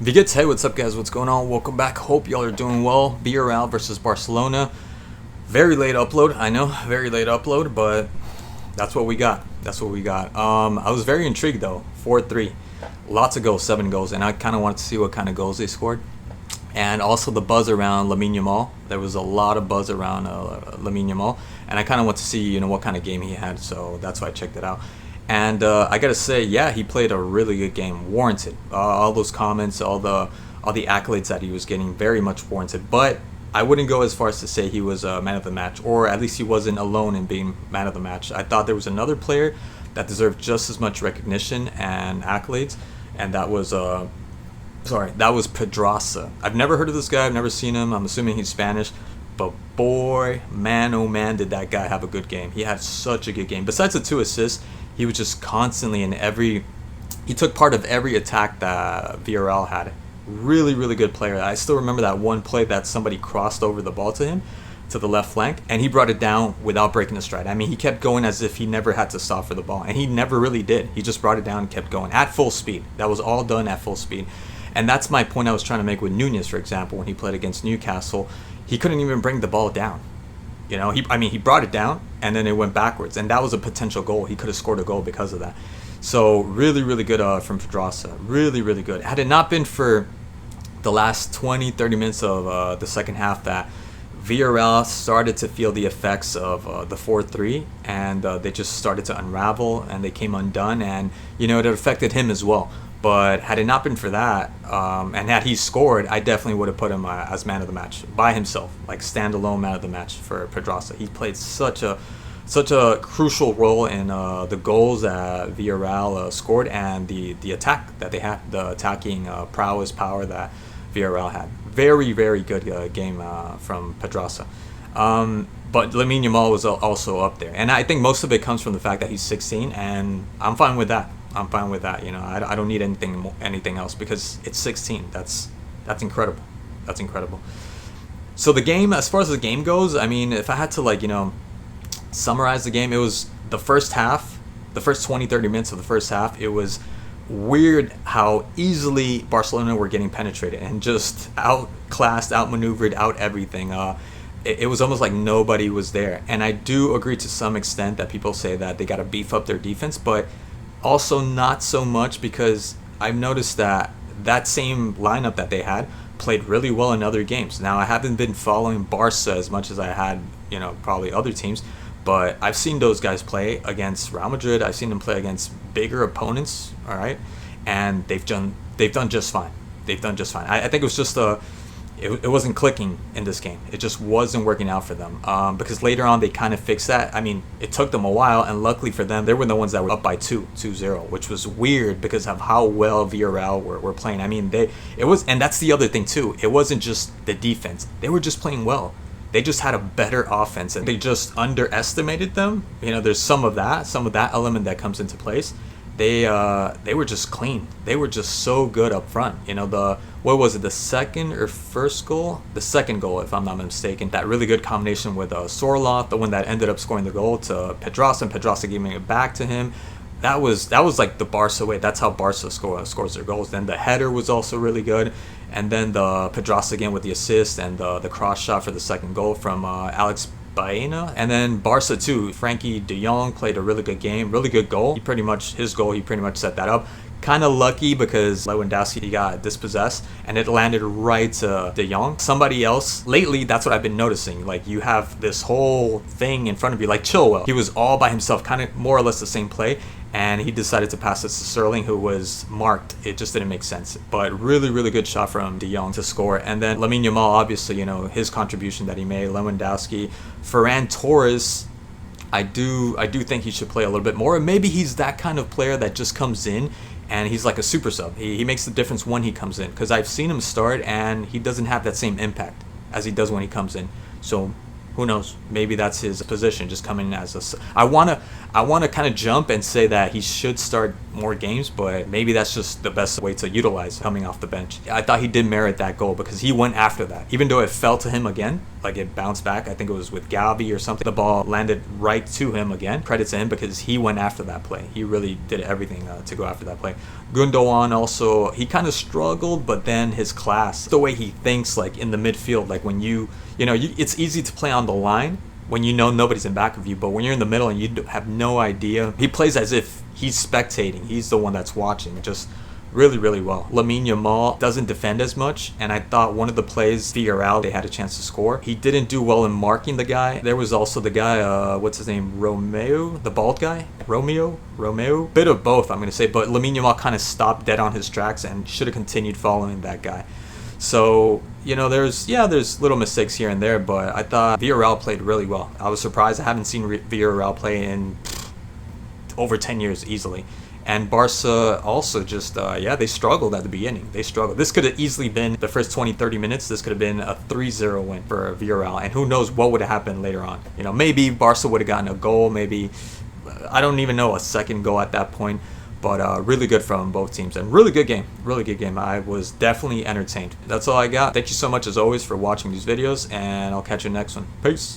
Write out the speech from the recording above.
Vigits, hey, what's up, guys? What's going on? Welcome back. Hope y'all are doing well. Villareal versus Barcelona. Very late upload, I know, very late upload, but that's what we got. That's what we got. I was very intrigued though. 4-3, lots of goals, 7 goals, and I kind of wanted to see what kind of goals they scored, and also the buzz around Lamine Yamal. There was a lot of buzz around Lamine Yamal, and I kind of want to see what kind of game he had. So that's why I checked it out. And I gotta say, yeah, he played a really good game, warranted. All those comments, all the accolades that he was getting, very much warranted. But I wouldn't go as far as to say he was a man of the match, or at least he wasn't alone in being man of the match. I thought there was another player that deserved just as much recognition and accolades, and that was Pedraza. I've never heard of this guy. I've never seen him. I'm assuming he's Spanish. But boy, man, oh man, did that guy have a good game. He had such a good game. Besides the 2 assists, he was just constantly in every. He took part of every attack that Villareal had. Really, really good player. I still remember that one play that somebody crossed over the ball to him, to the left flank, and he brought it down without breaking a stride. I mean, he kept going as if he never had to stop for the ball, and he never really did. He just brought it down and kept going at full speed. That was all done at full speed. And that's my point I was trying to make with Nunez, for example, when he played against Newcastle. He couldn't even bring the ball down. He brought it down and then it went backwards, and that was a potential goal. He could have scored a goal because of that. So really, really good from Pedraza. Really, really good. Had it not been for the last 20, 30 minutes of the second half, that Villareal started to feel the effects of the 4-3, and they just started to unravel, and they came undone, and it affected him as well. But had it not been for that, and had he scored, I definitely would have put him as man of the match by himself, like standalone man of the match for Pedraza. He played such a crucial role in the goals that Villareal scored, and the attack that they had, the attacking power that Villareal had. Very, very good game from Pedraza. But Lamine Yamal was also up there, and I think most of it comes from the fact that he's 16, and I'm fine with that. I don't need anything else, because it's 16. That's incredible. That's incredible. So the game, as far as the game goes, I mean, if I had to summarize the game, it was the first half, the first 20, 30 minutes of the first half. It was weird how easily Barcelona were getting penetrated and just outclassed, outmaneuvered, out everything. It was almost like nobody was there. And I do agree to some extent that people say that they got to beef up their defense, but also not so much, because I've noticed that same lineup that they had played really well in other games. Now, I haven't been following Barca as much as I had, probably other teams, but I've seen those guys play against Real Madrid. I've seen them play against bigger opponents, all right, and they've done just fine. They've done just fine. I think it was just it wasn't clicking in this game. It just wasn't working out for them, because later on they kind of fixed that. I mean, it took them a while, and luckily for them, they were the ones that were up by 2-0, which was weird because of how well Villareal were playing. I mean, and that's the other thing too. It wasn't just the defense. They were just playing well. They just had a better offense, and they just underestimated them. There's some of that element that comes into place. They were just clean. They were just so good up front. What was it, the second or first goal? The second goal, if I'm not mistaken. That really good combination with Sorloth, the one that ended up scoring the goal, to Pedraza, and Pedraza giving it back to him. That was like the Barca way. That's how Barca scores their goals. Then the header was also really good, and then the Pedraza again with the assist, and the cross shot for the second goal from Alex Baena. And then Barca too. Frankie de Jong played a really good game, really good goal. He pretty much set that up. Kind of lucky because Lewandowski got dispossessed and it landed right to De Jong. Somebody else, lately, that's what I've been noticing. Like, you have this whole thing in front of you, like Chilwell. He was all by himself, kind of more or less the same play, and he decided to pass it to Sterling, who was marked. It just didn't make sense. But really, really good shot from De Jong to score. And then Lamine Yamal, obviously, his contribution that he made. Lewandowski, Ferran Torres, I do think he should play a little bit more. Maybe he's that kind of player that just comes in and he's like a super sub. He makes the difference when he comes in, because I've seen him start and he doesn't have that same impact as he does when he comes in. So who knows? Maybe that's his position, just coming in as a. I wanna kind of jump and say that he should start more games, but maybe that's just the best way to utilize coming off the bench. I thought he did merit that goal because he went after that. Even though it fell to him again, like it bounced back, I think it was with Gavi or something, the ball landed right to him again. Credit to him because he went after that play. He really did everything to go after that play. Gundogan also, he kind of struggled, but then his class, the way he thinks, like in the midfield, like when it's easy to play on the line when you know nobody's in back of you, but when you're in the middle and you have no idea, he plays as if he's spectating. He's the one that's watching. Just really, really well. Lamine Yamal doesn't defend as much, and I thought one of the plays, Villareal, they had a chance to score. He didn't do well in marking the guy. There was also the guy, what's his name, Romeo, the bald guy? Romeo? Bit of both, I'm going to say, but Lamine Yamal kind of stopped dead on his tracks and should have continued following that guy. So, there's little mistakes here and there, but I thought Villareal played really well. I was surprised. I haven't seen Villareal play in over 10 years easily. And Barca also just, they struggled at the beginning. They struggled. This could have easily been the first 20, 30 minutes. This could have been a 3-0 win for Villareal. And who knows what would have happened later on. Maybe Barca would have gotten a goal. Maybe, I don't even know, a second goal at that point. But really good from both teams. And really good game. Really good game. I was definitely entertained. That's all I got. Thank you so much, as always, for watching these videos. And I'll catch you next one. Peace.